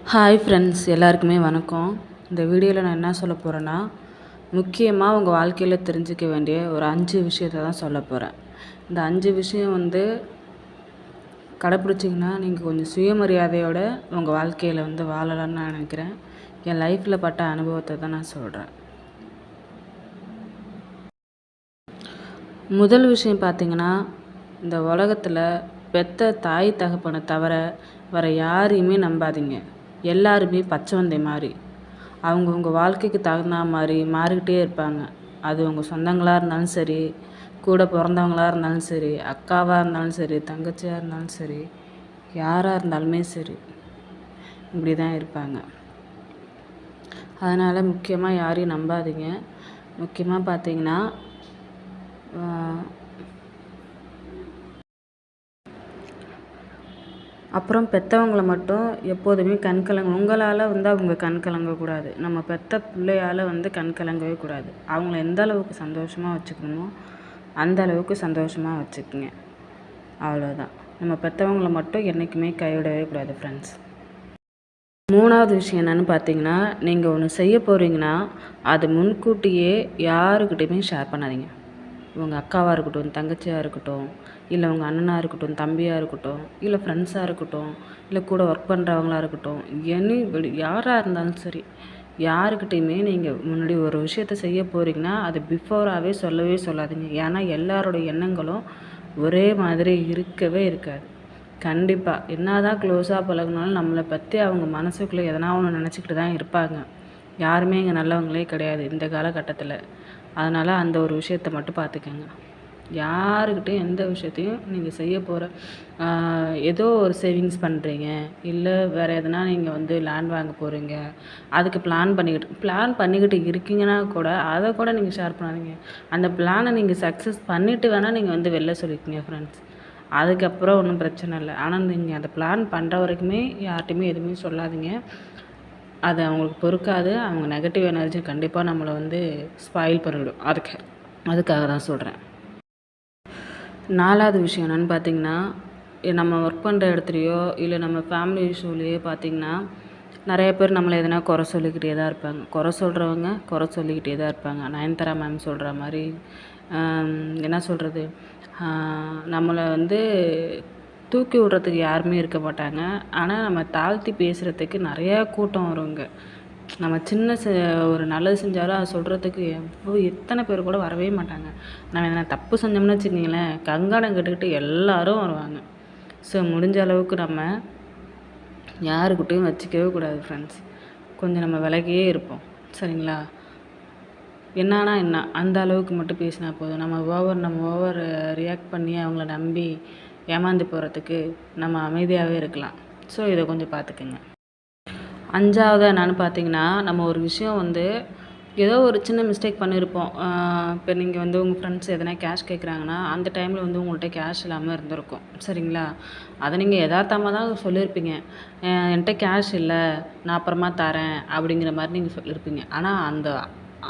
Hi friends, எல்லாருக்குமே வணக்கம். இந்த வீடியோவில் நான் என்ன சொல்ல போகிறேன்னா, முக்கியமாக உங்கள் வாழ்க்கையில் தெரிஞ்சிக்க வேண்டிய ஒரு 5 விஷயத்தை தான் சொல்ல போகிறேன். இந்த 5 விஷயம் கடைப்பிடிச்சிங்கன்னா நீங்கள் கொஞ்சம் சுயமரியாதையோட உங்கள் வாழ்க்கையில் வாழலாம்னு நான் நினைக்கிறேன். என் லைஃப்பில் பட்ட அனுபவத்தை தான் நான் சொல்கிறேன். முதல் விஷயம் பார்த்திங்கன்னா, இந்த உலகத்தில் பெத்த தாய் தகப்பனை தவிர வேறு யாரையுமே நம்பாதீங்க. எல்லாருமே பச்சை மாதிரி அவங்கவுங்க வாழ்க்கைக்கு தகுந்த மாதிரி மாறிக்கிட்டே இருப்பாங்க. அது உங்கள் சொந்தங்களாக இருந்தாலும் சரி, கூட பிறந்தவங்களாக இருந்தாலும் சரி, அக்காவாக இருந்தாலும் சரி, தங்கச்சியாக இருந்தாலும் சரி, யாராக இருந்தாலுமே சரி, இப்படி தான் இருப்பாங்க. அதனால் முக்கியமாக யாரையும் நம்பாதீங்க. முக்கியமாக பார்த்தீங்கன்னா, அப்புறம் பெற்றவங்கள மட்டும் எப்போதுமே உங்களால் அவங்க கண் கலங்கக்கூடாது. நம்ம பெற்ற பிள்ளையால் கண் கலங்கவே கூடாது. அவங்கள எந்த அளவுக்கு சந்தோஷமாக வச்சுக்கணுமோ அந்த அளவுக்கு சந்தோஷமாக வச்சுக்கோங்க. அவ்வளோதான். நம்ம பெற்றவங்கள மட்டும் என்றைக்குமே கைவிடவே கூடாது ஃப்ரெண்ட்ஸ். 3வது விஷயம் என்னென்னு பார்த்தீங்கன்னா, நீங்கள் ஒன்று செய்ய போகிறீங்கன்னா அது முன்கூட்டியே யாருக்கிட்டையுமே ஷேர் பண்ணாதீங்க. உங்கள் அக்காவாக இருக்கட்டும், தங்கச்சியாக இருக்கட்டும், இல்லை உங்கள் அண்ணனாக இருக்கட்டும், தம்பியாக இருக்கட்டும், இல்லை ஃப்ரெண்ட்ஸாக இருக்கட்டும், இல்லை கூட ஒர்க் பண்ணுறவங்களா இருக்கட்டும், யாராக இருந்தாலும் சரி, யாருக்கிட்டையுமே நீங்கள் முன்னாடி ஒரு விஷயத்த செய்ய போகிறீங்கன்னா அது பிஃபோராகவே சொல்லவே சொல்லாதீங்க. ஏன்னா எல்லாரோடைய எண்ணங்களும் ஒரே மாதிரி இருக்கவே இருக்காது. கண்டிப்பாக என்ன தான் க்ளோஸாக பழகினாலும் நம்மளை பற்றி அவங்க மனசுக்குள்ளே எதனா ஒன்று நினச்சிக்கிட்டு தான் இருப்பாங்க. யாருமே இங்கே நல்லவங்களே கிடையாது இந்த காலகட்டத்தில். அதனால் அந்த ஒரு விஷயத்த மட்டும் பார்த்துக்கங்க. யாருக்கிட்டையும் எந்த விஷயத்தையும் நீங்கள் செய்ய போகிற ஏதோ ஒரு சேவிங்ஸ் பண்ணுறீங்க, இல்லை வேறு எதனா நீங்கள் லேண்ட் வாங்க போகிறீங்க, அதுக்கு பிளான் பண்ணிக்கிட்டு இருக்கீங்கன்னா கூட அதை கூட நீங்கள் ஷேர் பண்ணாதீங்க. அந்த பிளானை நீங்கள் சக்ஸஸ் பண்ணிவிட்டு வேணால் நீங்கள் வெளில சொல்லிக்கோங்க ஃப்ரெண்ட்ஸ். அதுக்கப்புறம் ஒன்றும் பிரச்சனை இல்லை. ஆனால் நீங்கள் அதை பிளான் பண்ணுற வரைக்குமே யார்கிட்டையுமே எதுவுமே சொல்லாதீங்க. அது அவங்களுக்கு பொறுக்காது. அவங்க நெகட்டிவ் எனர்ஜி கண்டிப்பாக நம்மளை ஸ்பாயில் பண்ணிவிடும். அதுக்காக தான் சொல்கிறேன். 4வது விஷயம் என்னென்னு பார்த்தீங்கன்னா, நம்ம ஒர்க் பண்ணுற இடத்துலையோ இல்லை நம்ம ஃபேமிலி இஷ்யூலேயோ பார்த்திங்கன்னா, நிறைய பேர் நம்மளை எதனா குறை சொல்லிக்கிட்டே தான் இருப்பாங்க. குறை சொல்லிக்கிட்டே தான் இருப்பாங்க. நயன்தாரா மேம் சொல்கிற மாதிரி என்ன சொல்கிறது, நம்மளை தூக்கி விடுறதுக்கு யாருமே இருக்க மாட்டாங்க. ஆனால் நம்ம தாழ்த்தி பேசுகிறதுக்கு நிறையா கூட்டம் வருங்க. நம்ம சின்ன ஒரு நல்லது செஞ்சாலும் அதை சொல்கிறதுக்கு எத்தனை பேர் கூட வரவே மாட்டாங்க. நம்ம எதனா தப்பு செஞ்சோம்னு வச்சுக்கிங்களேன், கங்காடம் கட்டுக்கிட்டு எல்லோரும் வருவாங்க. ஸோ முடிஞ்ச அளவுக்கு நம்ம யாருக்கிட்டையும் வச்சுக்கவே கூடாது ஃப்ரெண்ட்ஸ். கொஞ்சம் நம்ம விலகியே இருப்போம், சரிங்களா? என்னன்னா என்ன அந்த அளவுக்கு மட்டும் பேசினா போதும். நம்ம ஓவர் ரியாக்ட் பண்ணி அவங்கள நம்பி ஏமாந்து போகிறதுக்கு நம்ம அமைதியாகவே இருக்கலாம். ஸோ இதை கொஞ்சம் பார்த்துக்குங்க. 5வது என்னென்னு பார்த்தீங்கன்னா, நம்ம ஒரு விஷயம் ஏதோ ஒரு சின்ன மிஸ்டேக் பண்ணியிருப்போம். இப்போ நீங்கள் உங்கள் ஃப்ரெண்ட்ஸ் எதனா கேஷ் கேட்குறாங்கன்னா அந்த டைமில் உங்கள்கிட்ட கேஷ் இல்லாமல் இருந்திருக்கும், சரிங்களா? அதை நீங்கள் எதார்த்தமாக தான் சொல்லியிருப்பீங்க. என்கிட்ட கேஷ் இல்லை, நான் அப்புறமா தரேன் அப்படிங்கிற மாதிரி நீங்கள் சொல்லியிருப்பீங்க. ஆனால்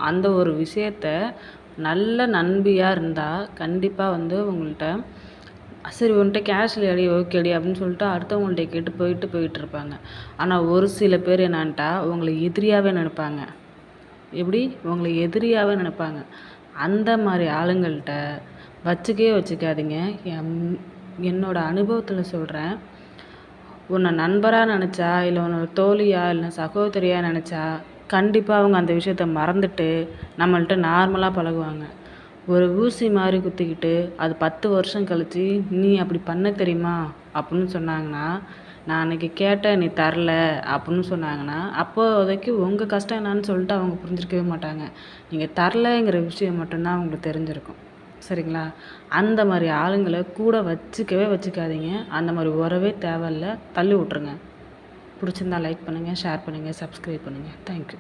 அந்த ஒரு விஷயத்த நல்ல நண்பியாக இருந்தால் கண்டிப்பாக உங்கள்கிட்ட சரி உன்கிட்ட கேஷ் இல்லையாடி, ஓகேடி அப்படின்னு சொல்லிட்டு அடுத்தவங்கள்ட்ட கேட்டு போயிட்டுருப்பாங்க. ஆனால் ஒரு சில பேர் என்னான்ட்டா உங்களை எதிரியாகவே நினைப்பாங்க. எப்படி உங்களை எதிரியாகவே நினைப்பாங்க. அந்த மாதிரி ஆளுங்கள்கிட்ட வச்சுக்காதீங்க. என்னோடய அனுபவத்தில் சொல்கிறேன். உன்னை நண்பராக நினச்சா, இல்லை உன்னோட தோழியா, இல்லை சகோதரியாக நினச்சா கண்டிப்பாக அவங்க அந்த விஷயத்த மறந்துட்டு நம்மள்ட்ட நார்மலாக பழகுவாங்க. ஒரு ஊசி மாதிரி குத்திக்கிட்டு அது 10 வருஷம் கழித்து நீ அப்படி பண்ண தெரியுமா அப்படின்னு சொன்னாங்கன்னா, நான் அன்றைக்கி கேட்டேன் நீ தரல அப்படின்னு சொன்னாங்கன்னா, அப்போதைக்கு உங்கள் கஷ்டம் என்னான்னு சொல்லிட்டு அவங்க புரிஞ்சிருக்கவே மாட்டாங்க. நீங்கள் தரலைங்கிற விஷயம் மட்டும்தான் அவங்களுக்கு தெரிஞ்சிருக்கும், சரிங்களா? அந்த மாதிரி ஆளுங்களை கூட வச்சுக்காதீங்க. அந்த மாதிரி உறவே தேவையில்லை, தள்ளி விட்ருங்க. பிடிச்சிருந்தா லைக் பண்ணுங்கள், ஷேர் பண்ணுங்கள், சப்ஸ்கிரைப் பண்ணுங்கள். தேங்க்யூ.